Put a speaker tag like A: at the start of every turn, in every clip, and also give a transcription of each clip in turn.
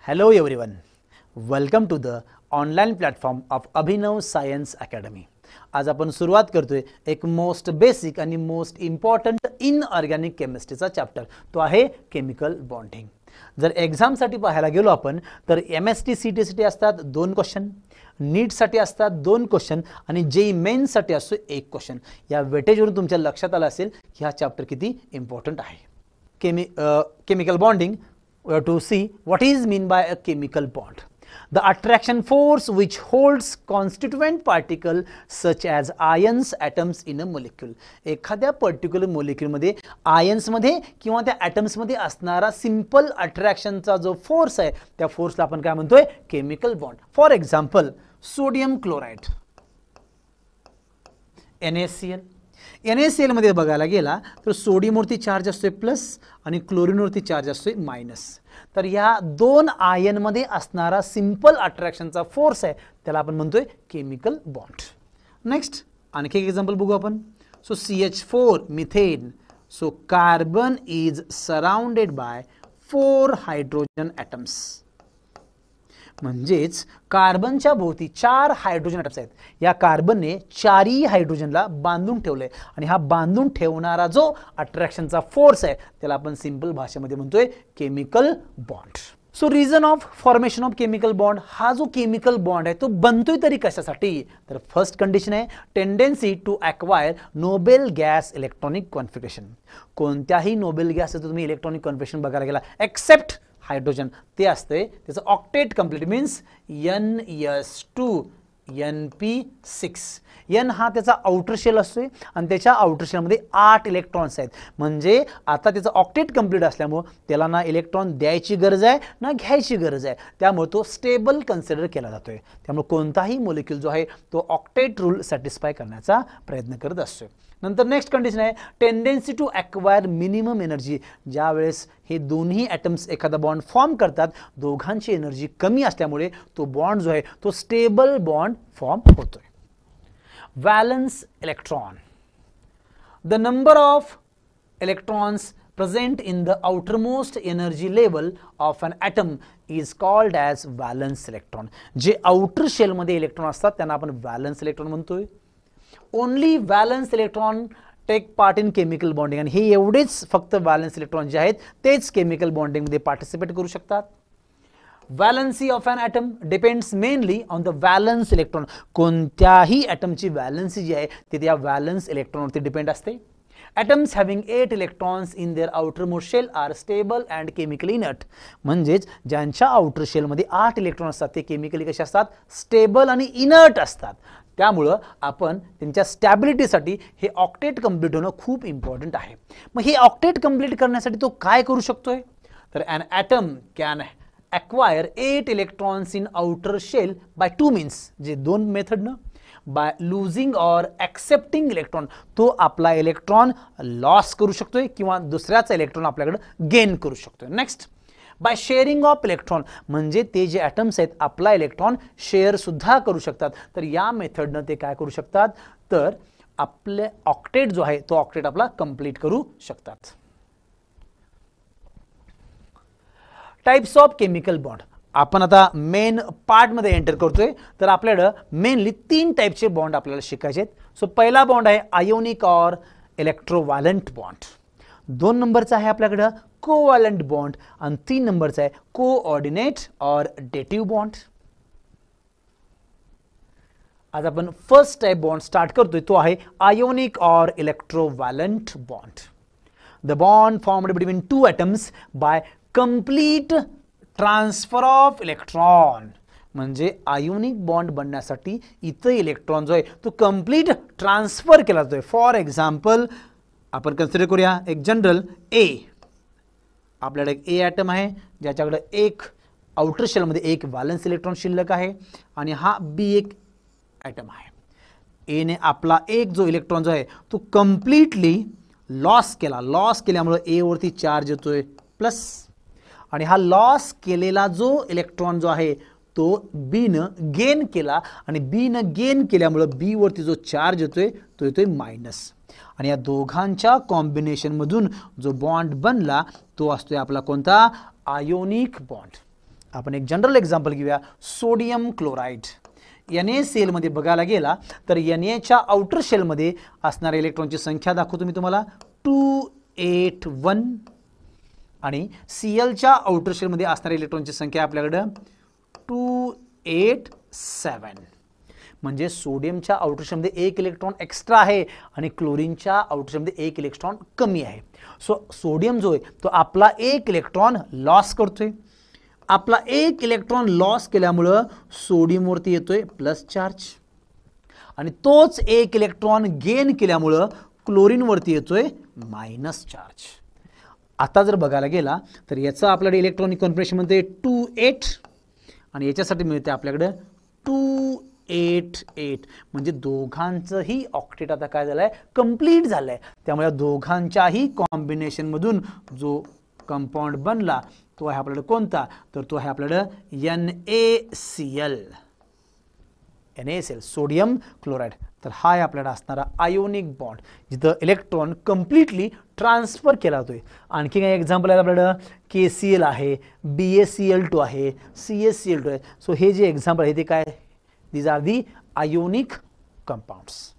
A: Hello everyone, welcome to the online platform of Abhinav science academy. आज आपण सुरुवात करतोय एक मोस्ट बेसिक आणि मोस्ट इम्पॉर्टंट इनऑर्गॅनिक केमिस्ट्रीचा चॅप्टर, तो आहे केमिकल बॉन्डिंग. जर एक्झामसाठी पाहायला गेलो आपण तर MST CT असतात 2 क्वेश्चन, नीटसाठी असतात 2 क्वेश्चन आणि JEE मेन्ससाठी असतो 1 क्वेश्चन. या वेटेजवरून तुमच्या लक्षात आलं असेल की हा चॅप्टर किती इम्पॉर्टंट आहे. Chemical bonding, we have to see what is mean by a chemical bond. The attraction force which holds constituent particle such as ions atoms in a molecule. एखाद्या पर्टिक्युलर मोलिक्यूल मध्ये ions मध्ये किंवा त्या atoms मध्ये असणारा simple अट्रॅक्शनचा जो force आहे त्या फोर्सला आपण काय म्हणतोय, chemical bond. For example sodium chloride NaCl. NaCl मध्ये बघायला गेला तर सोडियमवरती चार्ज असतोय प्लस आणि क्लोरीनवरती चार्ज असतोय मायनस. तर या 2 आयन मध्ये असणारा सिंपल अट्रॅक्शनचा फोर्स आहे त्याला आपण म्हणतोय केमिकल बॉन्ड. नेक्स्ट आणखी एक एक्झाम्पल बघू आपण. सो CH4 मिथेन. So carbon is surrounded by 4 hydrogen atoms. म्हणजेच कार्बनच्या भोवती 4 हायड्रोजन ॲटम्स आहेत. या कार्बनने 4ही हायड्रोजनला बांधून ठेवलंय आणि हा बांधून ठेवणारा जो अट्रॅक्शनचा फोर्स आहे त्याला आपण सिंपल भाषेमध्ये म्हणतोय chemical bond. So reason of formation of chemical bond, हा जो केमिकल बॉन्ड आहे तो बनतोय तरी कशासाठी, तर फर्स्ट कंडिशन आहे tendency to acquire noble gas electronic configuration. कोणत्याही नोबेल गॅसचं तुम्ही इलेक्ट्रॉनिक कॉन्फिगरेशन बघायला गेला एक्सेप्ट हायड्रोजन, ते असते त्याचं octet complete means NS2 NP6. N हा त्याचा आउटर शेल असतोय आणि त्याच्या आउटर शेलमध्ये 8 इलेक्ट्रॉन्स आहेत. म्हणजे आता त्याचं ऑक्टेट कंप्लीट असल्यामुळे त्याला ना इलेक्ट्रॉन द्यायची गरज आहे ना घ्यायची गरज आहे, त्यामुळे तो स्टेबल कन्सिडर केला जातोय. त्यामुळे कोणताही मॉलिक्यूल जो आहे तो ऑक्टेट रूल सॅटिस्फाय करण्याचा प्रयत्न करत असतोय. नंतर नेक्स्ट कंडिशन आहे tendency to acquire minimum energy. ज्या वेळेस हे दोन्ही ॲटम्स एखादा बॉन्ड फॉर्म करतात, दोघांची एनर्जी कमी असल्यामुळे तो बॉन्ड जो आहे तो स्टेबल बॉन्ड फॉर्म होतोय. Valence electron. The number of electrons present in the outermost energy level of an atom is called as valence electron. जे आउटर शेल मध्ये इलेक्ट्रॉन असतात त्यांना आपण व्हॅलन्स इलेक्ट्रॉन म्हणतोय. Only valence electron take part in chemical bonding. आणि हे एवढेच फक्त व्हॅलन्स इलेक्ट्रॉन जे आहेत तेच केमिकल बॉन्डिंग मध्ये पार्टिसिपेट करू शकतात. Valency of an atom depends mainly on the valence electron. कोणत्याही ॲटमची व्हॅलन्सी जी आहे ती त्या व्हॅलन्स इलेक्ट्रॉनवरती डिपेंड असते. Atoms having 8 electrons in their outermost shell are stable and chemically inert. म्हणजेच ज्यांच्या आउटर शेल मध्ये 8 इलेक्ट्रॉन असतात ते केमिकली कसे असतात, स्टेबल आणि इनर्ट असतात. त्यामुळं आपण त्यांच्या स्टॅबिलिटीसाठी हे ऑक्टेट कंप्लीट होणं खूप इम्पॉर्टंट आहे. मग हे ऑक्टेट कंप्लीट करण्यासाठी तो काय करू शकतोय, तर an atom can acquire 8 electrons in outer shell by 2 means. जे 2 मेथडनं, बाय लूजिंग और ॲक्सेप्टिंग इलेक्ट्रॉन, तो आपला इलेक्ट्रॉन लॉस करू शकतोय किंवा दुसऱ्याचा इलेक्ट्रॉन आपल्याकडे गेन करू शकतोय. Next by sharing of electron, म्हणजे ते जे ॲटम्स आहेत आपला इलेक्ट्रॉन शेअर सुद्धा करू शकतात. तर या मेथडनं ते काय करू शकतात, तर आपले ऑक्टेट जो आहे तो ऑक्टेट आपला कंप्लीट करू शकतात. Types of chemical bond. आपण आता मेन पार्टमध्ये एंटर करतोय. तर आपल्याला मेनली 3 टाईपचे बॉन्ड आपल्याला शिकायचे आहेत. सो पहिला बॉन्ड आहे आयोनिक और इलेक्ट्रोव्हॅलंट बॉन्ड. 2 नंबरचा आहे आपल्याकडं कोव्हॅलंट बॉन्ड आणि 3 नंबरचा आहे कोऑर्डिनेट और डेटिव्ह बॉन्ड. आज आपण फर्स्ट टाइप बॉन्ड स्टार्ट करतोय, तो आहे आयोनिक और electrovalent bond. The bond formed between 2 atoms by complete transfer of electron. म्हणजे आयोनिक बॉन्ड बनण्यासाठी इथं इलेक्ट्रॉन जो आहे तो कंप्लीट ट्रान्सफर केला जातोय. फॉर एक्झाम्पल आपण कन्सिडर करूया एक जनरल ए. आपल्याकडे एक ए ॲटम आहे ज्याच्याकडे एक आउटर शेलमध्ये एक व्हॅलन्स इलेक्ट्रॉन शिल्लक आहे आणि हा बी एक ॲटम आहे. एने आपला एक जो इलेक्ट्रॉन जो आहे तो कंप्लीटली लॉस केला. लॉस केल्यामुळे ए वरती चार्ज येतोय प्लस, आणि हा लॉस केलेला जो इलेक्ट्रॉन जो आहे तो बीनं गेन केला आणि बीनं गेन केल्यामुळं बी वरती जो चार्ज येतोय तो येतोय मायनस, आणि या दोघांच्या कॉम्बिनेशनमधून जो बॉन्ड बनला तो असतोय आपला कोणता, आयोनिक बॉन्ड. आपण एक जनरल एक्झाम्पल घेऊया, सोडियम क्लोराईड. Na मध्ये बघायला गेला तर Na च्या आउटर शेलमध्ये असणाऱ्या इलेक्ट्रॉनची संख्या दाखवतो मी तुम्हाला 281, आणि Clच्या आउटर शेलमध्ये असणाऱ्या इलेक्ट्रॉनची संख्या आपल्याकडे 287. म्हणजे सोडियमच्या आउटर शेलमध्ये एक इलेक्ट्रॉन एक्स्ट्रा आहे आणि क्लोरीनच्या आउटर शेलमध्ये एक इलेक्ट्रॉन कमी आहे. सो सोडियम जो आहे तो आपला एक इलेक्ट्रॉन लॉस करतोय. आपला एक इलेक्ट्रॉन लॉस केल्यामुळं सोडियमवरती येतोय प्लस चार्ज, आणि तोच एक इलेक्ट्रॉन गेन केल्यामुळं क्लोरीनवरती येतोय मायनस चार्ज. आता जर बघायला गेला तर याचं आपल्याकडे इलेक्ट्रॉनिक कॉन्फिगरेशन मध्ये 28 आणि याच्यासाठी मिळते आपल्याकडे 288. म्हणजे दोघांचंही ऑक्टेट आता काय झालंय, कंप्लीट झालंय. त्यामुळे दोघांच्याही कॉम्बिनेशन मधून जो कंपाऊंड बनला तो आहे आपल्याकडे कोणता, तर तो आहे आपल्याकडे NaCl, सोडियम क्लोराईड. तर हा आहे आपल्याला असणारा आयोनिक बॉन्ड जिथं इलेक्ट्रॉन कम्प्लिटली ट्रान्सफर केला जातोय. आणखी काही एक्झाम्पल आहे आपल्याकडं, KCl आहे, BaCl2 आहे, CaCl2 आहे. सो हे जे एक्झाम्पल आहे ते काय, these are the ionic compounds.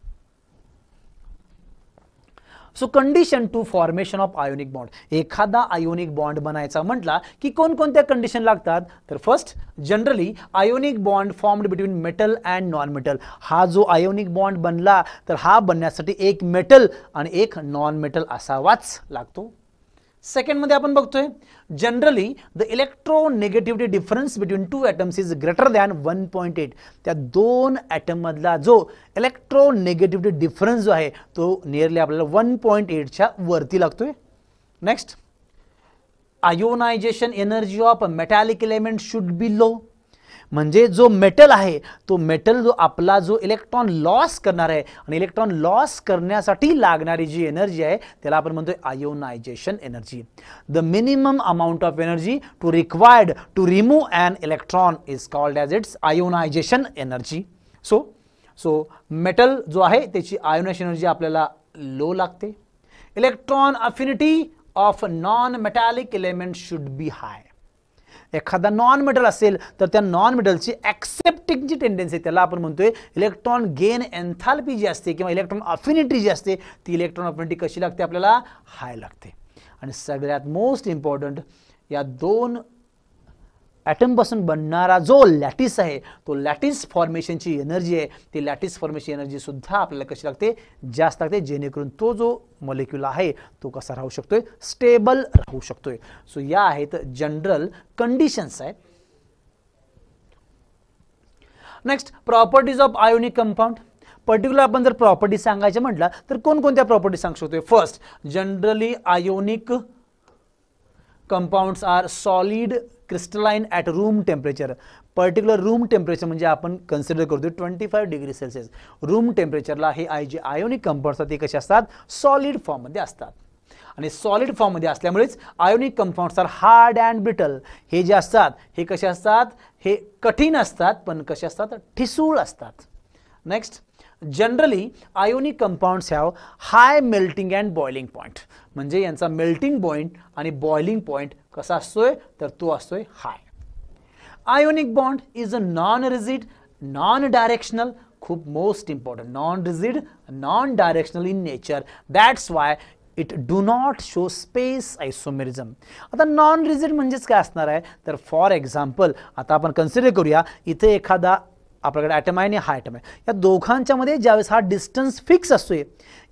A: So condition to formation of ionic bond. एखादा आयोनिक बॉन्ड बनायचा म्हटला की कोणकोणत्या कंडिशन लागतात, तर first, generally ionic bond formed between metal and non metal. हा जो आयोनिक बॉन्ड बनला तर हा बनण्यासाठी एक मेटल आणि एक नॉन मेटल असावाच लागतो. सेकंड मध्ये आपण बघतोय, generally the electronegativity difference between two atoms is greater than 1.8. त्या दोन ॲटम मधला जो इलेक्ट्रोनेगेटिव्हिटी डिफरन्स जो आहे तो नियरली आपल्याला 1.8च्या वरती लागतोय. Next, ionisation energy of metallic element should be low. म्हणजे जो मेटल आहे तो मेटल जो आपला जो इलेक्ट्रॉन लॉस करणार आहे आणि इलेक्ट्रॉन लॉस करण्यासाठी लागणारी जी एनर्जी आहे त्याला आपण म्हणतोय ionization energy. The minimum amount of energy to required to remove an electron is called as its ionization energy. So metal जो आहे त्याची आयोनायझेशन एनर्जी आपल्याला लो लागते. Electron affinity of non metallic element should be high. एखादा non metal असेल तर त्या non मेटलची ॲक्सेप्टिंग जी टेंडन्सी त्याला आपण म्हणतोय इलेक्ट्रॉन गेन एन्थाल्पी जी असते किंवा इलेक्ट्रॉन अफिनिटी जी असते ती इलेक्ट्रॉन अफिनिटी कशी लागते आपल्याला, हाय लागते. आणि सगळ्यात मोस्ट इम्पॉर्टंट, या दोन ॲटमपासून बनणारा जो लॅटिस आहे तो लॅटिस फॉर्मेशनची एनर्जी आहे ती लॅटिस फॉर्मेशन एनर्जी सुद्धा आपल्याला कशी लागते, जास्त लागते, जेणेकरून तो जो मॉलिक्यूल आहे तो कसा राहू शकतोय, स्टेबल राहू शकतोय. सो या आहेत जनरल कंडिशन्स आहेत. Next, properties of ionic compound. Particular आपण जर प्रॉपर्टी सांगायचं म्हटलं तर कोणकोणत्या प्रॉपर्टी सांगू शकतोय. First, generally ionic compounds are solid crystalline at room temperature. Particular room temperature म्हणजे आपण कन्सिडर करतो 25 डिग्री सेल्सिअस. रूम टेम्परेचरला हे जे आयोनिक कंपाउंड्स असतात ते कसे असतात, सॉलिड फॉर्ममध्ये असतात. आणि सॉलिड फॉर्ममध्ये असल्यामुळेच ionic compounds are hard and brittle. हे जे असतात हे कसे असतात, हे कठीण असतात पण कसे असतात, ठिसूळ असतात. Next, generally ionic compounds have high melting and boiling point. म्हणजे यांचा मेल्टिंग पॉईंट आणि बॉइलिंग पॉईंट कसा असतोय, तर तो असतोय high. Ionic bond is a non rigid, non directional. खूप most important, non rigid, non directional in nature. That's why it do not show space isomerism. आता नॉन रिजिड म्हणजेच काय असणार आहे, तर फॉर एक्झाम्पल आता आपण कन्सिडर करूया इथे एखादा आपल्याकडे ॲटम आहे आणि हा ॲटम आहे. या दोघांच्या मध्ये ज्यावेळेस हा डिस्टन्स फिक्स असतोय,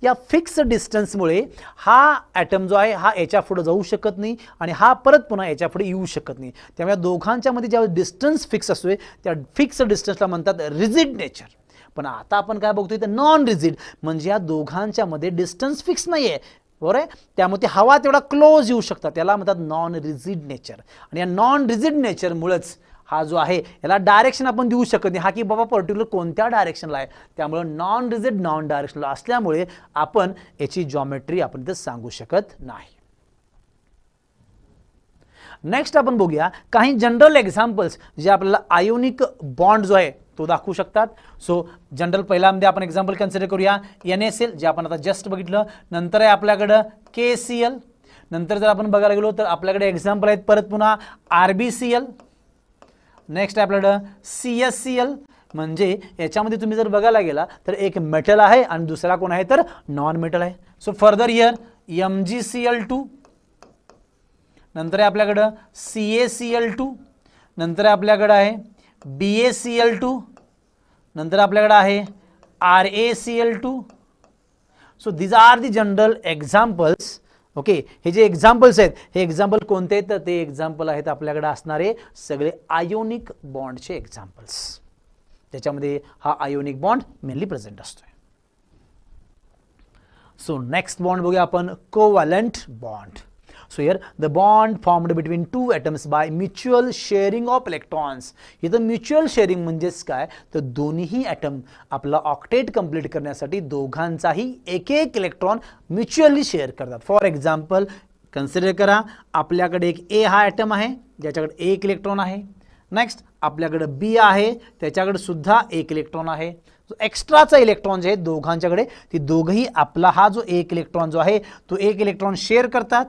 A: या फिक्स डिस्टन्समुळे हा ॲटम जो आहे हा याच्या पुढे जाऊ शकत नाही आणि हा परत पुन्हा याच्या पुढे येऊ शकत नाही. त्यामुळे दोघांच्या मध्ये ज्यावेळेस डिस्टन्स फिक्स असतोय त्या फिक्स डिस्टन्सला म्हणतात रिजिड नेचर. पण आता आपण काय बघतोय तर नॉन रिजिड, म्हणजे या दोघांच्या मध्ये डिस्टन्स फिक्स नाही आहे, बरोबर आहे. त्यामुळे ती हवा तेवढा क्लोज येऊ शकतात, त्याला म्हणतात नॉन रिजिड नेचर. आणि या नॉन रिजिड नेचरमुळेच हा जो आहे याला डायरेक्शन आपण देऊ शकत नाही, हा की बाबा पर्टिक्युलर कोणत्या डायरेक्शनला आहे. त्यामुळे नॉन रिजिड, नॉन डायरेक्शनला असल्यामुळे आपण याची जॉमेट्री आपण इथे सांगू शकत नाही. नेक्स्ट आपण बघूया काही जनरल एक्झाम्पल्स जे आपल्याला आयोनिक बॉन्ड जो आहे तो दाखवू शकतात. सो जनरल पहिल्यामध्ये आपण एक्झाम्पल कन्सिडर करूया NaCl जे आपण आता जस्ट बघितलं. नंतर आहे आपल्याकडं KCl. नंतर जर आपण बघायला गेलो तर आपल्याकडे एक्झाम्पल आहेत परत पुन्हा RbCl. नेक्स्ट आहे आपल्याकडं CSCl. म्हणजे याच्यामध्ये तुम्ही जर बघायला गेला तर एक मेटल आहे आणि दुसरा कोण आहे तर नॉन मेटल आहे. So further here MgCl2. नंतर आहे आपल्याकडं CaCl2. नंतर आपल्याकडं आहे BaCl2. नंतर आपल्याकडे आहे RaCl2. So these are the general examples. Okay, हे जे एक्झाम्पल्स आहेत हे एक्झाम्पल कोणते आहेत तर ते एक्झाम्पल आहेत आपल्याकडे असणारे सगळे आयोनिक बॉन्डचे एक्झाम्पल्स, त्याच्यामध्ये हा आयोनिक बॉन्ड मेनली प्रेझेंट असतोय. सो नेक्स्ट बॉन्ड बघूया आपण covalent bond. So here the bond formed between two atoms by mutual sharing of electrons. इथं म्युच्युअल शेअरिंग म्हणजेच काय तर दोन्ही ॲटम आपला ऑक्टेट कंप्लीट करण्यासाठी दोघांचाही एक एक इलेक्ट्रॉन म्युच्युअली शेअर करतात. फॉर एक्झाम्पल कन्सिडर करा आपल्याकडे एक A हा ॲटम आहे ज्याच्याकडे एक इलेक्ट्रॉन आहे. नेक्स्ट आपल्याकडे B आहे त्याच्याकडे सुद्धा एक इलेक्ट्रॉन आहे. एक्स्ट्राचा इलेक्ट्रॉन जे आहे दोघांच्याकडे ती दोघंही आपला हा जो एक इलेक्ट्रॉन जो आहे तो एक इलेक्ट्रॉन शेअर करतात.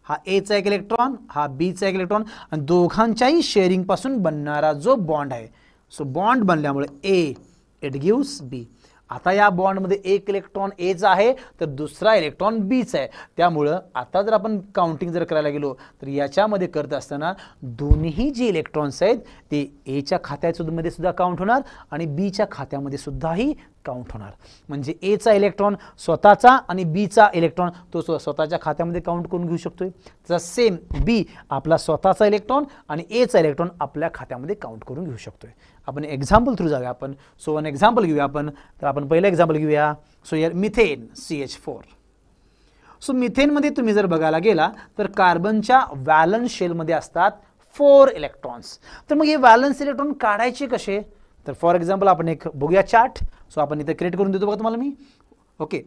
A: हा एचा एक इलेक्ट्रॉन हा बीचा एक इलेक्ट्रॉन आणि दोघांच्याही शेअरिंग पासून बनणारा जो बॉन्ड आहे. सो बॉन्ड बनल्यामुळे ए इट गिव्स बी. आता या बॉन्डमध्ये एक इलेक्ट्रॉन एचा आहे तर दुसरा इलेक्ट्रॉन बीचा आहे. त्यामुळं आता जर आपण काउंटिंग जर करायला गेलो तर याच्यामध्ये करत असताना दोन्ही जे इलेक्ट्रॉन्स आहेत ते एच्या खात्यामध्ये सुद्धा काउंट होणार आणि बीच्या खात्यामध्ये सुद्धाही काउंट होणार. म्हणजे एचा इलेक्ट्रॉन स्वतःचा आणि बीचा इलेक्ट्रॉन तो स्वतःच्या खात्यामध्ये काउंट करून घेऊ शकतोय. तसा सेम बी आपला स्वतःचा इलेक्ट्रॉन आणि एचा इलेक्ट्रॉन आपल्या खात्यामध्ये काउंट करून घेऊ शकतोय. आपण एक्झाम्पल थ्रू जाऊया आपण. सो वन एक्झाम्पल घेऊया आपण. तर आपण पहिलं एक्झाम्पल घेऊया. सो यार मिथेन CH4. सो मिथेनमध्ये तुम्ही जर बघायला गेला तर कार्बनच्या व्हॅलन्स शेलमध्ये असतात 4 इलेक्ट्रॉन्स. तर मग हे व्हॅलन्स इलेक्ट्रॉन काढायचे कसे तर फॉर एक्झाम्पल आपण एक बघूया चार्ट. सो आपण इथे क्रिएट करून देतो बघा तुम्हाला मी. ओके,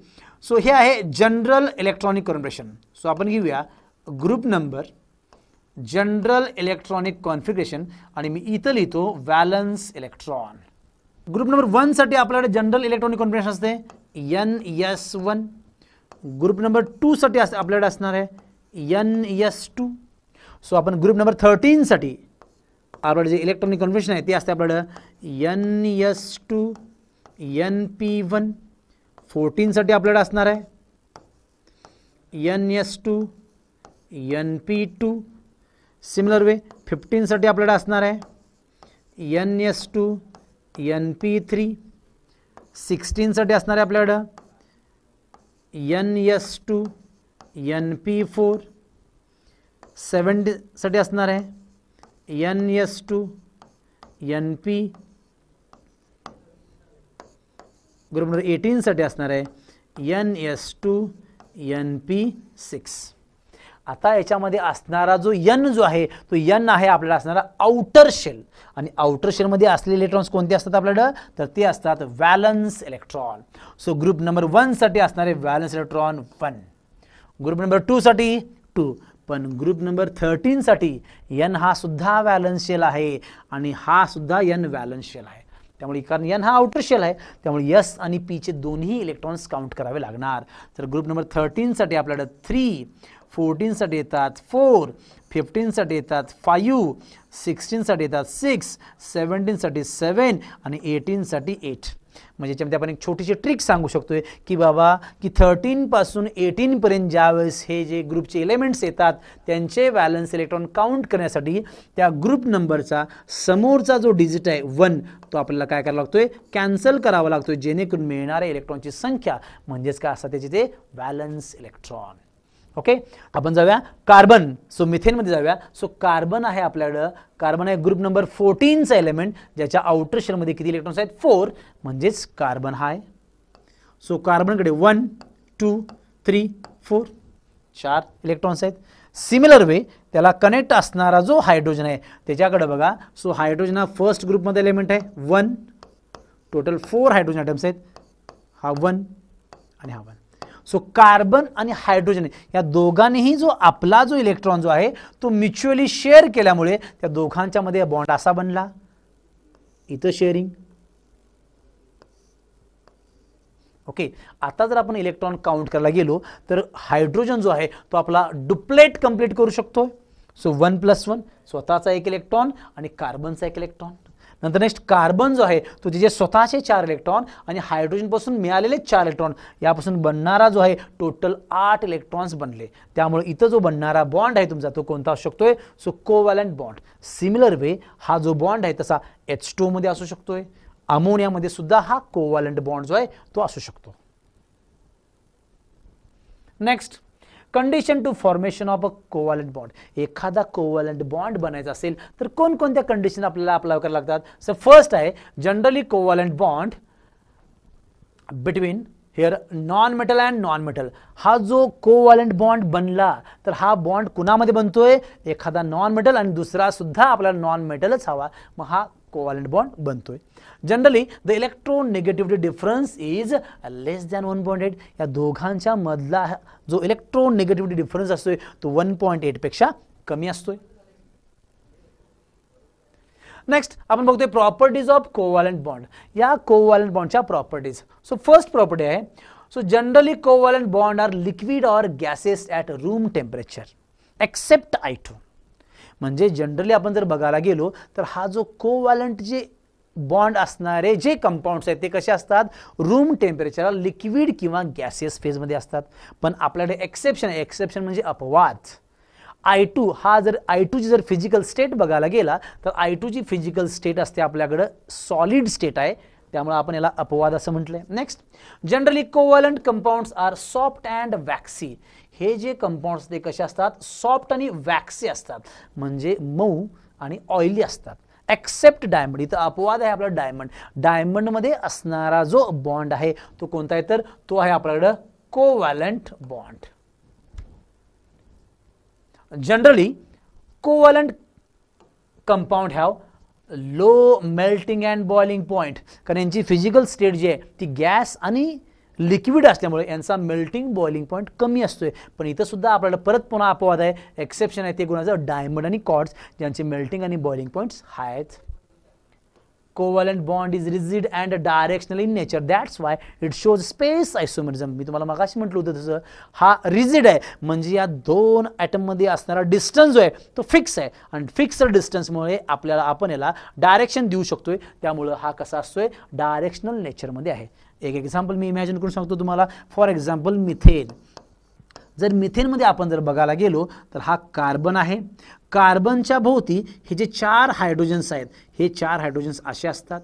A: सो हे आहे जनरल इलेक्ट्रॉनिक कॉन्फिगरेशन. सो आपण घेऊया group number general electronic configuration आणि मी इथं लिहितो व्हॅलन्स इलेक्ट्रॉन. ग्रुप नंबर 1 साठी आपल्याकडे जनरल इलेक्ट्रॉनिक कॉन्फिगरेशन असते NS1. ग्रुप नंबर 2 साठी आपल्याकडे असणार आहे NS2. सो आपण ग्रुप नंबर 13 साठी आपल्याकडे जे इलेक्ट्रॉनिक कॉन्फिगरेशन आहे ते असते आपल्याकडे NS2 NP1. 14 साठी आपल्याकडे असणार आहे NS2 NP2. सिमिलर वे 15 साठी आपल्याकडे असणार आहे NS2 NP3. 16 साठी असणार आहे आपल्याकडे NS2 NP4. 17 साठी असणार आहे NS2 NP. ग्रुप नंबर 18 साठी असणार आहे NS2 NP6. आता याच्यामध्ये असणारा जो N जो आहे तो N आहे आपल्याला असणारा आउटर शेल आणि आउटर शेलमध्ये असलेले इलेक्ट्रॉन्स कोणते असतात आपल्याला तर ते असतात valence electron. So group number 1 साठी असणारे व्हॅलन्स इलेक्ट्रॉन 1. ग्रुप नंबर 2 साठी 2. पण ग्रुप नंबर 13 साठी N हा सुद्धा व्हॅलन्स शेल आहे आणि हा सुद्धा N व्हॅलन्स शेल आहे. त्यामुळे कारण N हा आउटर शेल आहे त्यामुळे S आणि P चे दोन्ही इलेक्ट्रॉन्स काउंट करावे लागणार. तर ग्रुप नंबर 13 साठी आपल्याला 3. 14 साठी येतात 4. 15 साठी येतात 5. 16 साठी येतात 6. 17 साठी 7 आणि 18 साठी 8. म्हणजे याच्यामध्ये आपण एक छोटीशी ट्रिक सांगू शकतोय की बाबा की 13 पासून 18 पर्यंत ज्यावेळेस हे जे ग्रुपचे एलिमेंट्स येतात त्यांचे व्हॅलन्स इलेक्ट्रॉन काउंट करण्यासाठी त्या ग्रुप नंबरचा समोरचा जो डिजिट आहे 1 तो आपल्याला काय करावा लागतोय कॅन्सल करावा लागतोय जेणेकरून मिळणाऱ्या इलेक्ट्रॉनची संख्या म्हणजेच काय असतात त्याचे ते व्हॅलन्स इलेक्ट्रॉन. ओके, आपण जाऊया कार्बन. सो मिथेनमध्ये जाऊया. सो कार्बन आहे आपल्याकडं. कार्बन आहे ग्रुप नंबर 14चा एलिमेंट ज्याच्या आउटर शेलमध्ये किती इलेक्ट्रॉन्स आहेत 4 म्हणजेच कार्बन हा आहे. सो कार्बनकडे 1 2 3 4 4 इलेक्ट्रॉन्स आहेत. सिमिलर वे त्याला कनेक्ट असणारा जो हायड्रोजन आहे त्याच्याकडे बघा. सो हायड्रोजन हा फर्स्ट ग्रुपमध्ये एलिमेंट आहे 1. टोटल 4 हायड्रोजन ॲटम्स आहेत. हा 1 आणि हा 1. सो कार्बन आणि हायड्रोजन या दोघांनीही जो आपला जो इलेक्ट्रॉन जो आहे तो म्युच्युअली शेअर केल्यामुळे त्या दोघांच्या मध्ये बॉन्ड असा बनला, इथं शेअरिंग. ओके, आता जर आपण इलेक्ट्रॉन काउंट करायला गेलो तर हायड्रोजन जो आहे तो आपला डुप्लेट कंप्लीट करू शकतो. सो 1+1 स्वतःचा एक इलेक्ट्रॉन आणि कार्बनचा एक इलेक्ट्रॉन. नंतर नेक्स्ट कार्बन जो आहे तो तिचे स्वतःचे 4 इलेक्ट्रॉन आणि हायड्रोजन पासून मिळालेले 4 इलेक्ट्रॉन यापासून बनणारा जो आहे टोटल 8 इलेक्ट्रॉन्स बनले. त्यामुळे इथं जो बनणारा बॉन्ड आहे तुमचा तो कोणता असू शकतोय? So covalent bond. Similar way हा जो बॉन्ड आहे तसा H2 मध्ये असू शकतोय, अमोनियामध्ये सुद्धा हा कोव्हॅलंट बॉन्ड जो आहे तो असू शकतो. Next, condition to formation of a covalent bond. एखादा कोव्हॅलंट बॉन्ड बनायचा असेल तर कोणकोणत्या कंडिशन आपल्याला अप्लाय करायला लागतात? सो फर्स्ट आहे generally covalent bond between here non metal and non metal. हा जो कोव्हॅलंट बॉन्ड बनला तर हा बॉन्ड कुणामध्ये बनतोय? एखादा नॉन मेटल आणि दुसरा सुद्धा आपल्याला नॉन मेटलच हवा, मग हा कोव्हॅलंट बॉन्ड बनतोय. Generally the electronegativity difference is less than 1.8. या दोघांच्या मधला जो इलेक्ट्रोनेगेटिव्हिटी डिफरन्स असतोय तो 1.8 पेक्षा कमी असतोय. नेक्स्ट आपण बघतोय प्रॉपर्टीज ऑफ कोव्हॅलंट बॉन्ड. या कोव्हॅलंट बॉन्डच्या प्रॉपर्टीज. सो फर्स्ट प्रॉपर्टी आहे, so generally covalent bond are liquid or gases at room temperature except I2. म्हणजे जनरली आपण जर बघायला गेलो तर हा जो कोव्हॅलंट जे बॉन्ड असणारे जे कंपाऊंड्स आहेत ते कसे असतात? रूम टेम्परेचरला लिक्विड किंवा गॅसियस फेजमध्ये असतात. पण आपल्याकडे एक्सेप्शन आहे, एक्सेप्शन म्हणजे अपवाद. I2 हा जर I2 ची जर फिजिकल स्टेट बघायला गेला तर I2 ची फिजिकल स्टेट असते आपल्याकडे सॉलिड स्टेट आहे, त्यामुळे आपण याला अपवाद असं म्हटलंय. Next, generally covalent compounds are soft and waxy. हे जे कंपाऊंड्स ते कसे असतात? सॉफ्ट आणि वॅक्सी असतात, म्हणजे मऊ आणि ऑइली असतात. Except diamond. इथं अपवाद आहे आपला डायमंड. डायमंडमध्ये असणारा जो बॉन्ड आहे तो कोणता आहे? तर तो आहे आपल्याकडं covalent bond. Generally covalent compound have low melting and boiling point, कारण यांची फिजिकल स्टेट जी आहे ती गॅस आणि लिक्विड असल्यामुळे यांचा मेल्टिंग बॉइलिंग पॉइंट कमी असतोय. पण इथं सुद्धा आपल्याला परत पुन्हा अपवाद आहे, एक्सेप्शन आहे ते गुणाचं डायमंड आणि कॉर्ड्स ज्यांचे मेल्टिंग आणि बॉइलिंग पॉइंट्स हाय आहेत. Covalent bond is rigid and directional in nature, that's why it shows space isomerism. मी तुम्हाला मगाशी म्हटलं होतं तसं हा रिजिड आहे, म्हणजे या दोन ॲटममध्ये असणारा डिस्टन्स जो आहे तो फिक्स आहे आणि फिक्स्ड डिस्टन्समुळे आपण याला डायरेक्शन देऊ शकतोय. त्यामुळं हा कसा असतोय? डायरेक्शनल नेचरमध्ये आहे. एक एक्झाम्पल मी इमॅजिन करून सांगतो तुम्हाला. For example methane. जर मिथेनमध्ये आपण जर बघायला गेलो तर हा कार्बन आहे. कार्बनच्या भोवती हे जे 4 हायड्रोजन्स आहेत हे 4 हायड्रोजन्स असे असतात.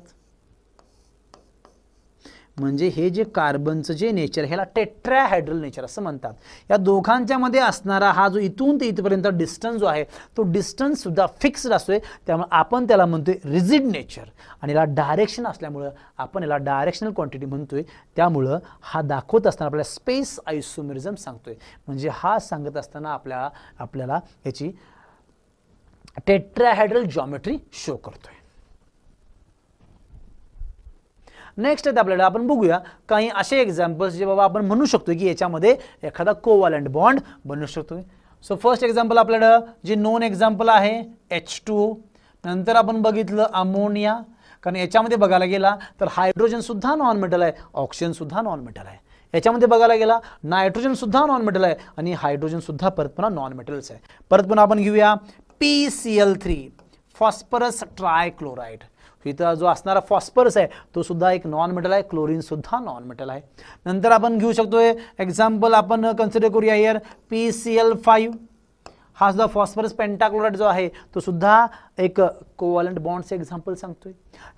A: म्हणजे हे जे कार्बनचं जे नेचर ह्याला टेट्राहायड्रल नेचर असं म्हणतात. या दोघांच्या मध्ये असणारा हा जो इथून ते इथपर्यंत डिस्टन्स जो आहे तो डिस्टन्स सुद्धा फिक्स्ड असतोय, त्यामुळे आपण त्याला म्हणतोय रिजिड नेचर. आणि याला डायरेक्शन असल्यामुळं आपण याला डायरेक्शनल क्वांटिटी म्हणतोय. त्यामुळं हा दाखवत असताना आपल्याला स्पेस आयसोमेरिझम सांगतोय. म्हणजे हा सांगत असताना आपल्याला याची टेट्राहायड्रल जॉमेट्री शो करतोय. नेक्स्ट आहे आपल्याला आपण बघूया काही असे एक्झाम्पल्स जे बाबा आपण म्हणू शकतो की याच्यामध्ये एखादा कोव्हॅलंट बॉन्ड बनू शकतोय. सो फर्स्ट एक्झाम्पल आपल्याला जे नोन एक्झाम्पल आहे H2. नंतर आपण बघितलं अमोनिया, कारण याच्यामध्ये बघायला गेला तर हायड्रोजन सुद्धा नॉन मेटल आहे, ऑक्सिजन सुद्धा नॉन मेटल आहे. याच्यामध्ये बघायला गेला नायट्रोजन सुद्धा नॉन मेटल आहे आणि हायड्रोजन सुद्धा परत पुन्हा नॉन मेटल्स आहे. परत पुन्हा आपण घेऊया PCl3 फॉस्फरस ट्रायक्लोराइड. इथं जो असणारा फॉस्फरस आहे तो सुद्धा एक नॉन मेटल आहे, क्लोरीन सुद्धा नॉन मेटल आहे. नंतर आपण घेऊ शकतोय एक्झाम्पल आपण कन्सिडर करूया हिअर PCl5. हा सुद्धा फॉस्फरस पेंटाक्लोराइड जो आहे तो सुद्धा एक कोव्हॅलंट बॉन्डचे एक्झाम्पल सांगतोय.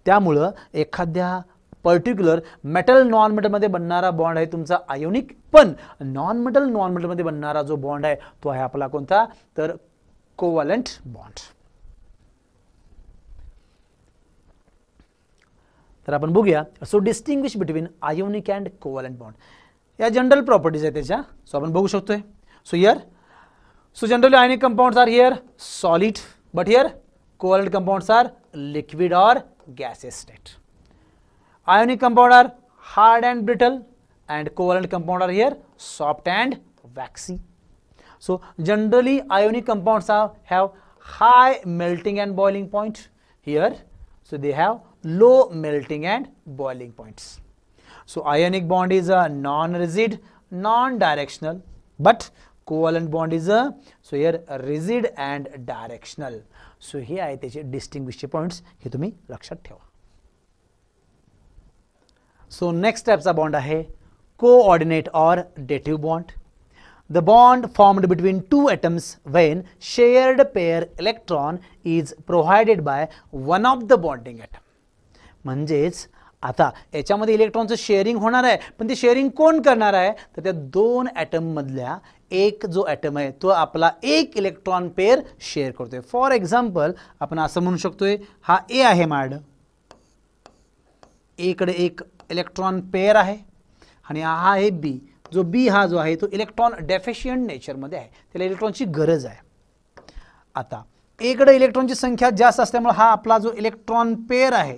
A: त्यामुळं एखाद्या पर्टिक्युलर मेटल नॉन मेटलमध्ये बनणारा बॉन्ड आहे तुमचा आयोनिक, पण नॉन मेटलमध्ये बनणारा जो बॉन्ड आहे तो आहे आपला कोणता? तर कोव्हॅलंट बॉन्ड. तर आपण बघूया so distinguish between ionic and covalent bond. या जनरल प्रॉपर्टीज आहेत त्याच्या. सो आपण बघू शकतोय. So here so generally ionic compounds are here solid, but here covalent compounds are liquid और gaseous state. Ionic compound are hard and brittle and covalent compound are here soft and waxy. So generally ionic compounds have high melting and boiling point. Here, so they have low melting and boiling points. So ionic bond is a non-rigid, non-directional, but covalent bond is a rigid and directional. So हे आहे त्याचे distinguish points, हे तुम्ही लक्षात ठेवा. So next typeचा bond आहे coordinate or dative bond. The bond formed between two atoms when shared pair electron is provided by one of the bonding atom. म्हणजेच आता याच्यामध्ये इलेक्ट्रॉनचं शेअरिंग होणार आहे, पण ते शेअरिंग कोण करणार आहे, तर त्या दोन ॲटम मधल्या एक जो ॲटम आहे तो आपला एक इलेक्ट्रॉन पेअर शेअर करतोय. फॉर एक्झाम्पल आपण असं म्हणू शकतोय, हा ए आहे माझ्याकडं, ए कडे एक इलेक्ट्रॉन पेअर आहे आणि हा आहे बी. जो बी हा जो आहे तो इलेक्ट्रॉन डेफिशियंट नेचरमध्ये आहे, त्याला इलेक्ट्रॉनची गरज आहे. आता ए कडे इलेक्ट्रॉनची संख्या जास्त असल्यामुळे हा आपला जो इलेक्ट्रॉन पेअर आहे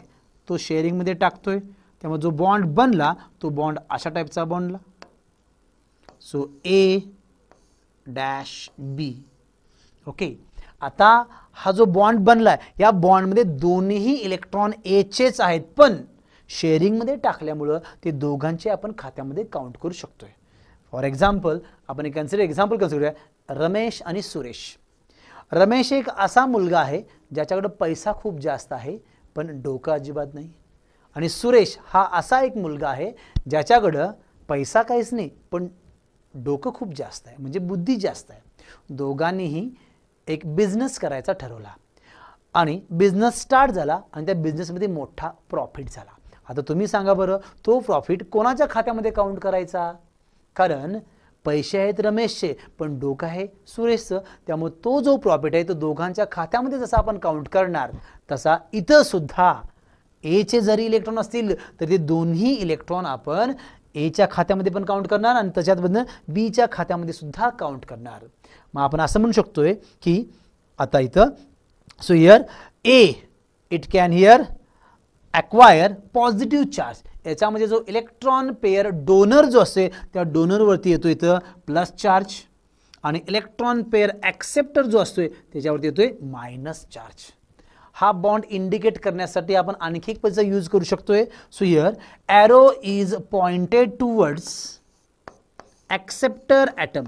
A: तो शेअरिंगमध्ये टाकतोय, त्यामुळे जो बॉन्ड बनला तो बॉन्ड अशा टाईपचा बनला. So A dash B. Okay, आता हा जो बॉन्ड बनलाय या बॉन्डमध्ये दोन्ही इलेक्ट्रॉन एचेच आहेत, पण शेअरिंगमध्ये टाकल्यामुळं ते दोघांचे आपण खात्यामध्ये काउंट करू शकतोय. फॉर एक्झाम्पल आपण एक एक्झाम्पल कन्सिडर करूया, रमेश आणि सुरेश. रमेश एक असा मुलगा आहे ज्याच्याकडे पैसा खूप जास्त आहे पण डोकं अजिबात नाही, आणि सुरेश हा असा एक मुलगा आहे ज्याच्याकडं पैसा काहीच नाही पण डोकं खूप जास्त आहे, म्हणजे बुद्धी जास्त आहे. दोघांनीही एक बिझनेस करायचा ठरवला आणि बिझनेस स्टार्ट झाला आणि त्या बिझनेसमध्ये मोठा प्रॉफिट झाला. आता तुम्ही सांगा बरं, तो प्रॉफिट कोणाच्या खात्यामध्ये काउंट करायचा, कारण पैसे आहेत रमेशचे पण डोकं आहे सुरेशचं, त्यामुळे तो जो प्रॉफिट आहे तो दोघांच्या खात्यामध्ये जसा आपण काउंट करणार तसा इथं सुद्धा एचे जरी इलेक्ट्रॉन असतील तर ते दोन्ही इलेक्ट्रॉन आपण एच्या खात्यामध्ये पण काउंट करणार आणि त्याच्यातमधनं बीच्या खात्यामध्ये सुद्धा काउंट करणार. मग आपण असं म्हणू शकतोय की आता इथं so here A it can here acquire positive charge. याच्यामध्ये जो इलेक्ट्रॉन पेअर डोनर जो असते त्या डोनरवरती येतो इथं प्लस चार्ज, आणि इलेक्ट्रॉन पेअर ॲक्सेप्टर जो असतोय त्याच्यावरती येतोय मायनस चार्ज. हा बॉन्ड इंडिकेट करण्यासाठी आपण आणखी एक पद्धतीचा यूज करू शकतोय. So here arrow is pointed towards acceptor atom.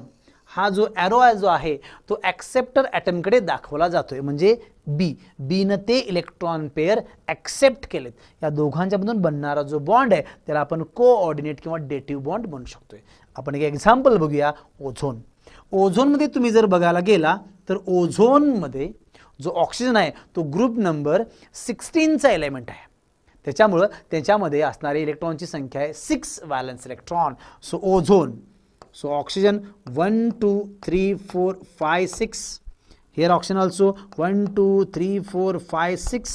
A: हा जो ॲरो जो आहे तो ॲक्सेप्टर ॲटमकडे दाखवला जातोय, म्हणजे बीनं ते इलेक्ट्रॉन पेअर ॲक्सेप्ट केलेत. या दोघांच्यामधून बनणारा जो बॉन्ड आहे त्याला आपण कोऑर्डिनेट किंवा डेटिव्ह बॉन्ड म्हणू शकतोय. आपण एक एक्झाम्पल बघूया, ओझोन. ओझोनमध्ये तुम्ही जर बघायला गेला तर ओझोनमध्ये जो ऑक्सिजन आहे तो ग्रुप नंबर 16चा एलिमेंट आहे, त्याच्यामुळं त्याच्यामध्ये असणारी इलेक्ट्रॉनची संख्या आहे 6 valence electron. So ozone, so oxygen 1 2 3 4 5 6, here oxygen also 1 2 3 4 5 6,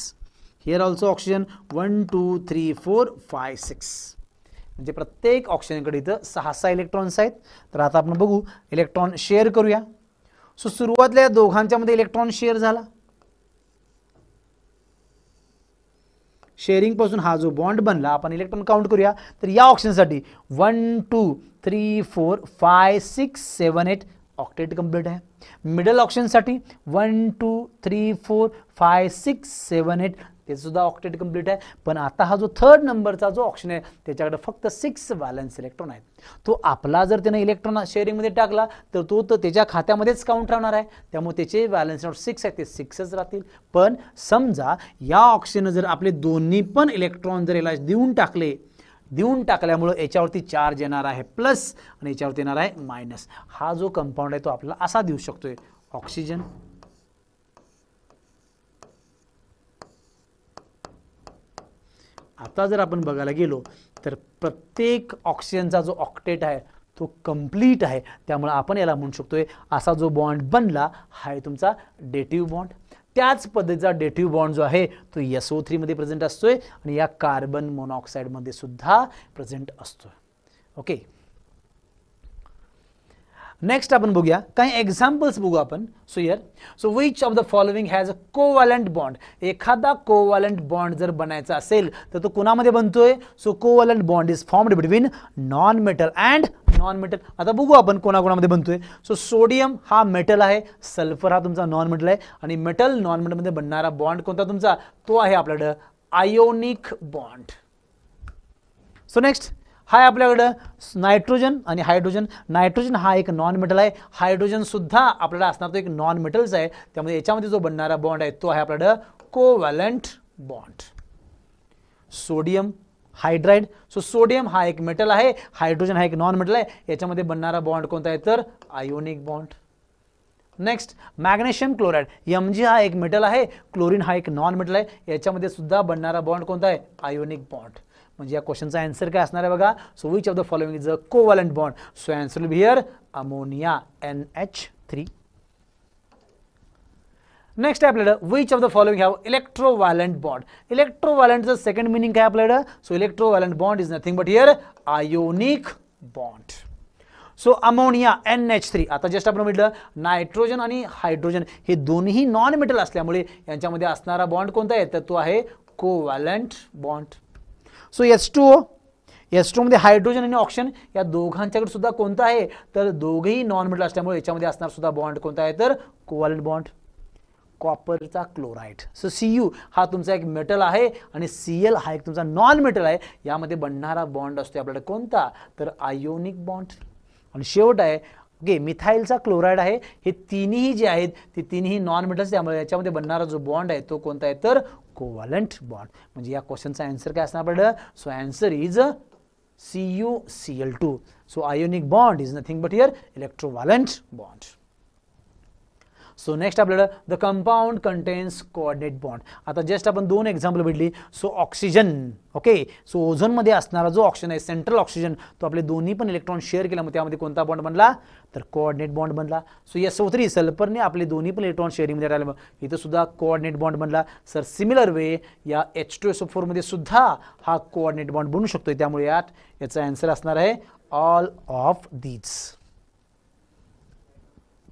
A: here also oxygen 1 2 3 4 5 6. म्हणजे प्रत्येक ऑक्सिजनकडे इथं 6 इलेक्ट्रॉन्स आहेत. तर आता आपण बघू, इलेक्ट्रॉन शेअर करूया. सो सुरुवातीला दोघांच्या मध्ये इलेक्ट्रॉन शेअर झाला, शेअरिंग पासून हा जो बॉन्ड बनला आपण इलेक्ट्रॉन काउंट करूया. तर या ऑक्सिजनसाठी 1 2 3 4 5 6 7 8 ऑक्टेट कंप्लीट आहे. मिडल ऑक्सिजनसाठी 1 2 3 4 5 6 7 8 ते सुद्धा ऑक्टेट कंप्लीट आहे. पण आता हा जो थर्ड नंबरचा जो ऑक्सिजन आहे त्याच्याकडे फक्त 6 व्हॅलन्स इलेक्ट्रॉन आहेत. तो आपला जर त्याने इलेक्ट्रॉन शेअरिंगमध्ये टाकला तर तो त्याच्या खात्यामध्येच काउंट राहणार आहे, त्यामुळे त्याचे व्हॅलन्स नोट 6 आहेत ते 6च राहतील. पण समजा या ऑक्सिजन जर आपले दोन्ही पण इलेक्ट्रॉन जर याला देऊन टाकल्यामुळे याच्यावरती चार्ज येणार आहे प्लस आणि याच्यावरती येणार आहे मायनस. हा जो कंपाऊंड आहे तो आपल्याला असा देऊ शकतोय, ऑक्सिजन आता जर आपण बघायला गेलो तर प्रत्येक ऑक्सिजनचा जो ऑक्टेट आहे तो कंप्लीट आहे, त्यामुळे आपण याला म्हणू शकतोय असा जो बॉन्ड बनला हा आहे तुमचा डेटिव्ह बॉन्ड. त्याच पद्धतीचा डेटिव्ह बॉन्ड जो आहे तो SO3 मध्ये प्रेझेंट असतोय आणि या कार्बन मोनॉक्साइड मध्ये सुद्धा प्रेझेंट असतोय. ओके, नेक्स्ट आपण बघूया काही एक्झाम्पल्स बघू आपण. So here so which of the following has a covalent bond. एखादा कोव्हॅलंट बॉन्ड जर बनायचा असेल तर तो कोणामध्ये बनतोय. So covalent bond is formed between non metal and non metal. आता बघू आपण कोणाकोणामध्ये बनतोय. सो सोडियम हा मेटल आहे, सल्फर हा तुमचा नॉन मेटल आहे आणि मेटल नॉन मेटलमध्ये बनणारा बॉन्ड कोणता तुमचा, तो आहे आपल्याकडं आयोनिक बॉन्ड. सो नेक्स्ट हा आहे आपल्याकडं नायट्रोजन आणि हायड्रोजन. नायट्रोजन हा एक नॉन मेटल आहे, हायड्रोजन सुद्धा आपल्याला असणार तो एक नॉन मेटलच आहे. त्यामुळे याच्यामध्ये जो बनणारा बॉन्ड आहे तो आहे आपल्याकडं covalent bond. Sodium hydride. So sodium हा एक मेटल आहे, हायड्रोजन हा एक नॉन मेटल आहे, याच्यामध्ये बनणारा बॉन्ड कोणता आहे तर ionic bond. Next magnesium chloride. Mg हा एक मेटल आहे, क्लोरीन हा एक नॉन मेटल आहे, याच्यामध्ये सुद्धा बनणारा बॉन्ड कोणता आहे आयोनिक बॉन्ड. म्हणजे या क्वेश्चनचा आन्सर काय असणार आहे बघा. So which of the following is a covalent bond. So answer will be here ammonia NH3. Next आहे आपल्याला which of the following have electrovalent bond. इलेक्ट्रोव्हायलंटचं सेकंड मिनिंग काय आपल्याला. So electrovalent bond is nothing but here ionic bond. So ammonia NH3. आता just आपण म्हटलं nitrogen आणि hydrogen हे दोन्ही नॉन मेटल असल्यामुळे यांच्यामध्ये असणारा बॉन्ड कोणता आहे तर तो आहे कोव्हॅलंट बॉन्ड. सो H2O मध्ये हायड्रोजन आणि ऑक्सिजन या दोघांच्याकडे सुद्धा कोणता आहे तर दोघेही नॉन मेटल असल्यामुळे याच्यामध्ये असणार सुद्धा बॉन्ड कोणता आहे तर कोव्हॅलंट बॉन्ड. कॉपरचा क्लोराइड. सो Cu हा तुमचा एक मेटल आहे आणि Cl हा एक तुमचा नॉन मेटल आहे, यामध्ये बनणारा बॉन्ड असतो आपल्याला कोणता तर आयोनिक बॉन्ड. आणि शेवट आहे ओके मिथाईलचा क्लोराइड आहे. हे तिन्ही जे आहेत ते तिन्ही नॉन मेटल्स, त्यामुळे याच्यामध्ये बनणारा जो बॉन्ड आहे तो कोणता आहे तर कोव्हॅलंट बॉन्ड. म्हणजे या क्वेश्चनचा आन्सर काय असणार आपल्याला. So answer is CuCl2. So ionic bond is nothing but here electrovalent bond. So next आपल्याला the compound contains coordinate bond. आता जस्ट आपण दोन एक्झाम्पल भेटली. So oxygen okay. सो ओझोनमध्ये असणारा जो ऑक्सिजन आहे सेंट्रल ऑक्सिजन तो आपले दोन्ही पण इलेक्ट्रॉन शेअर केल्यामुळे त्यामध्ये कोणता बॉन्ड बनला तर कोऑर्डिनेट बॉन्ड बनला. सो SO3 सल्फरने आपले दोन्ही पण इलेक्ट्रॉन शेअरिंगमध्ये राहिल्यामुळे इथं सुद्धा कोऑर्डिनेट बॉन्ड बनला. सर सिमिलर वे या H2SO4 मध्ये सुद्धा हा कोऑर्डिनेट बॉन्ड बनू शकतोय, त्यामुळे याचा आन्सर असणार आहे ऑल ऑफ दीज.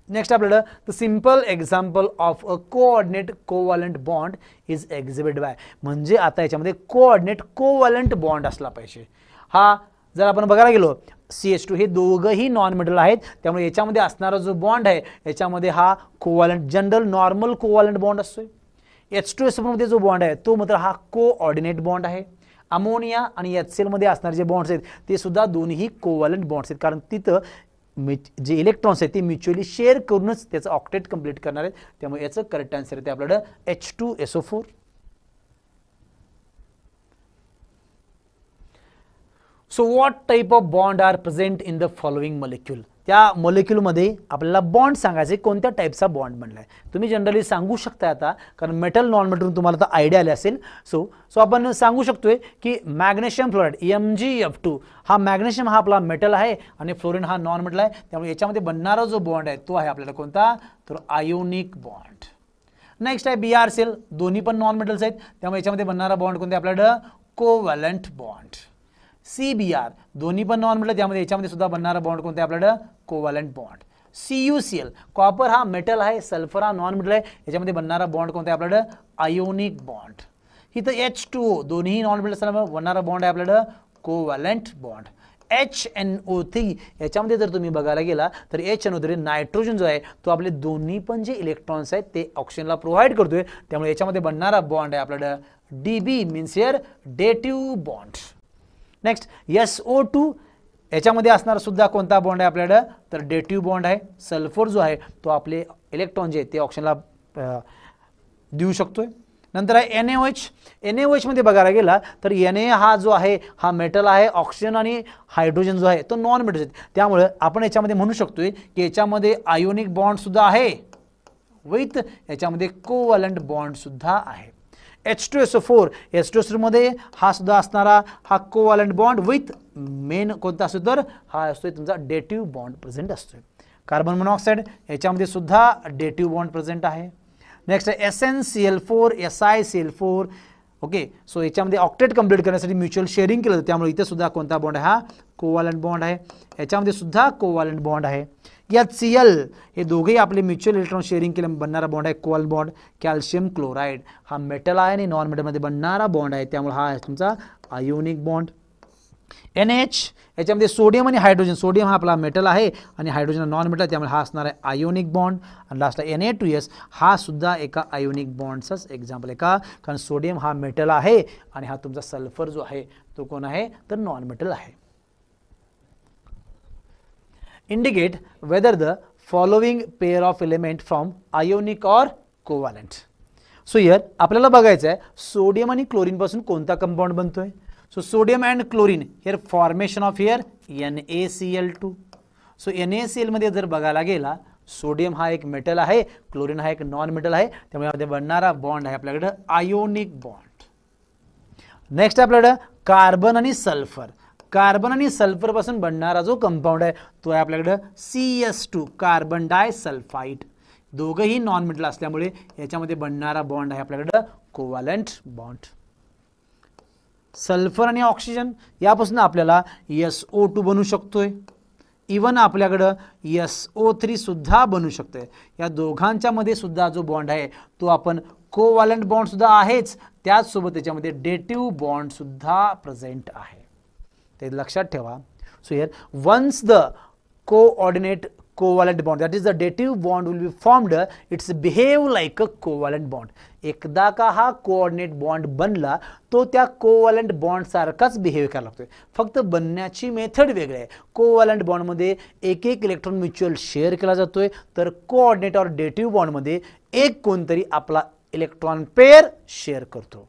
A: नेक्स्ट आपल्याला the simple example of a coordinate covalent bond is exhibit by. म्हणजे आता याच्यामध्ये कोऑर्डिनेट कोव्हॅलंट बॉन्ड असला पाहिजे. हा जर आपण बघायला गेलो CH2 हे दोघंही नॉन मेटल आहेत, त्यामुळे याच्यामध्ये असणारा जो बॉन्ड आहे याच्यामध्ये हा covalent general normal covalent bond असतोय. H2SO4 मध्ये जो बॉन्ड आहे तो मात्र हा कोऑर्डिनेट बॉन्ड आहे. अमोनिया आणि HCl मध्ये असणारे जे बॉन्ड्स आहेत ते सुद्धा दोन्ही कोव्हॅलंट बॉन्ड्स आहेत, कारण तिथं जे इलेक्ट्रॉन्स आहेत ते म्युच्युअली शेअर करूनच त्याचं ऑक्टेट कंप्लीट करणार आहेत. त्यामुळे याचं करेक्ट आन्सर आहे आपल्याला H2SO4. So what type of bond are present in the following molecule. त्या मॉलिक्यूलमध्ये आपल्याला बॉन्ड सांगायचे कोणत्या टाईपचा बॉन्ड बनलाय. तुम्ही जनरली सांगू शकता आता, कारण मेटल नॉन मेटल तुम्हाला तर आयडिया आली असेल. सो आपण सांगू शकतोय की मॅग्नेशियम फ्लोराइड MgF2 हा मॅग्नेशियम हा आपला मेटल आहे आणि फ्लोरीन हा नॉन मेटल आहे, त्यामुळे याच्यामध्ये बनणारा जो बॉन्ड आहे तो आहे आपल्याला कोणता तर आयोनिक बॉन्ड. नेक्स्ट आहे BrCl. दोन्ही पण नॉन मेटल्स आहेत, त्यामुळे याच्यामध्ये बनणारा बॉन्ड कोणता आपल्याला कोव्हॅलंट बॉन्ड. CBr दोन्ही पण नॉन मेटल, त्यामध्ये याच्यामध्ये सुद्धा बनणारा बॉन्ड कोणता आहे आपल्याला कोव्हॅलंट बॉन्ड. CuCl कॉपर हा मेटल आहे, सल्फर हा नॉन मेटल आहे, याच्यामध्ये बनणारा बॉन्ड कोणता आहे आपल्याला आयोनिक बॉन्ड. इथं H2O दोन्ही नॉन मेटल असल्यामुळे बनणारा बॉन्ड आहे आपल्याला कोव्हॅलंट बॉन्ड. HNO3 याच्यामध्ये जर तुम्ही बघायला गेला तर HNO3 नायट्रोजन जो आहे तो आपले दोन्ही पण जे इलेक्ट्रॉन्स आहेत ते ऑक्सिजनला प्रोव्हाइड करतोय, त्यामुळे याच्यामध्ये बनणारा बॉन्ड आहे आपल्याला DB means here dative bond. Next SO2 याच्यामध्ये असणारा सुद्धा कोणता बॉन्ड आहे आपल्याला तर डेटिव्ह बॉन्ड आहे. सल्फर जो आहे तो आपले इलेक्ट्रॉन जे ते ऑक्सिजनला देऊ शकतोय. नंतर आहे NaOH मध्ये बघायला गेला तर Na हा जो आहे हा मेटल आहे, ऑक्सिजन आणि हायड्रोजन जो आहे तो नॉन मेटल आहे, त्यामुळे आपण याच्यामध्ये म्हणू शकतोय की याच्यामध्ये आयोनिक बॉन्ड सुद्धा आहे विथ याच्यामध्ये कोव्हॅलंट बॉन्ड सुद्धा आहे. H2SO4 मध्ये हा सुद्धा असणारा हा कोव्हॅलंट बॉन्ड विथ मेन कोणता असतो तर हा असतोय तुमचा डेटिव्ह बॉन्ड प्रेझेंट असतोय. कार्बन मोनॉक्साईड याच्यामध्ये सुद्धा डेटिव्ह बॉन्ड प्रेझेंट आहे. नेक्स्ट आहे SnCl4 SiCl4 ओके. सो याच्यामध्ये ऑक्टेट कंप्लीट करण्यासाठी म्युच्युअल शेअरिंग केलं जातं, त्यामुळे इथे सुद्धा कोणता बॉन्ड आहे हा कोव्हॅलंट बॉन्ड आहे. याच्यामध्ये सुद्धा कोव्हॅलंट बॉन्ड आहे. HCl हे दोघेही आपले म्युच्युअल इलेक्ट्रॉन शेअरिंग केले बनणारा बॉन्ड आहे कोव्हॅलंट बॉन्ड. कॅल्शियम क्लोराइड हा मेटल आहे आणि नॉन मेटलमध्ये बनणारा बॉन्ड आहे, त्यामुळे हा आहे तुमचा आयोनिक बॉन्ड. NH याच्यामध्ये सोडियम आणि हायड्रोजन, सोडियम हा आपला मेटल आहे आणि हायड्रोजन नॉन मेटल, त्यामुळे हा असणार आहे आयोनिक बॉन्ड. आणि लास्टला Na2S हा सुद्धा एका आयोनिक बॉन्डचाच एक्झाम्पल आहे. का? कारण सोडियम हा मेटल आहे आणि हा तुमचा सल्फर जो आहे तो कोण आहे तर नॉन मेटल आहे. Indicate whether the following pair of element from ionic और कोव्हॅलंट. सो हियर आपल्याला बघायचं आहे सोडियम आणि क्लोरीन पासून कोणता कंपाऊंड बनतोय. So sodium and chlorine here formation of here NaCl2. So NaCl मध्ये जर बघायला गेला सोडियम हा एक मेटल आहे, क्लोरीन हा एक नॉन मेटल आहे, त्यामुळे यामध्ये बनणारा बॉन्ड आहे आपल्याकडे आयोनिक बॉन्ड. नेक्स्ट आपल्याकडे कार्बन आणि सल्फर. कार्बन आणि सल्फर पासून बनणारा जो कंपाऊंड आहे तो आहे आपल्याकडे CS2 कार्बन डायसल्फाइड. दोघंही नॉन मेटल असल्यामुळे याच्यामध्ये बनणारा बॉन्ड आहे आपल्याकडे कोव्हॅलंट बॉन्ड. सल्फर आणि ऑक्सिजन यापासून आपल्याला SO2 बनू शकतोय. इवन आपल्याकडं SO3 सुद्धा बनू शकतोय. या दोघांच्या मध्ये सुद्धा जो बॉन्ड आहे तो आपण कोव्हॅलंट बॉन्ड सुद्धा आहेच, त्याचसोबत त्याच्यामध्ये डेटिव्ह बॉन्ड सुद्धा प्रेझेंट आहे, ते लक्षात ठेवा. So here once the coordinate covalent bond, that is the dative bond will be formed, it's behave like a covalent bond. एकदा का हा कोऑर्डिनेट बॉन्ड बनला तो त्या कोव्हॅलंट बॉन्ड सारखाच बिहेव करायला लागतोय, फक्त बनण्याची मेथड वेगळी आहे. कोव्हॅलंट बॉन्ड मध्ये एक एक इलेक्ट्रॉन म्युच्युअल शेअर केला जातोय, तर कोऑर्डिनेट और डेटिव्ह बॉन्ड मध्ये एक कोणतरी आपला इलेक्ट्रॉन पेअर शेअर करतो.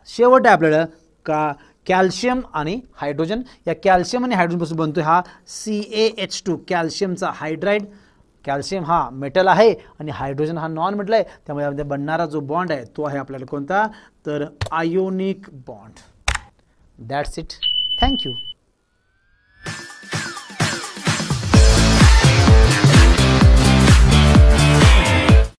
A: शेवट आहे आपल्याला का कॅल्शियम आणि हायड्रोजन. या कॅल्शियम आणि हायड्रोजन पासून बनतोय हा CaH2 कॅल्शियमचा हायड्राइड. कॅल्शियम हा मेटल आहे आणि हायड्रोजन हा नॉन मेटल आहे, त्यामुळे यामध्ये बनणारा जो बॉन्ड आहे तो आहे आपल्याला कोणता तर ionic bond. That's it. Thank you.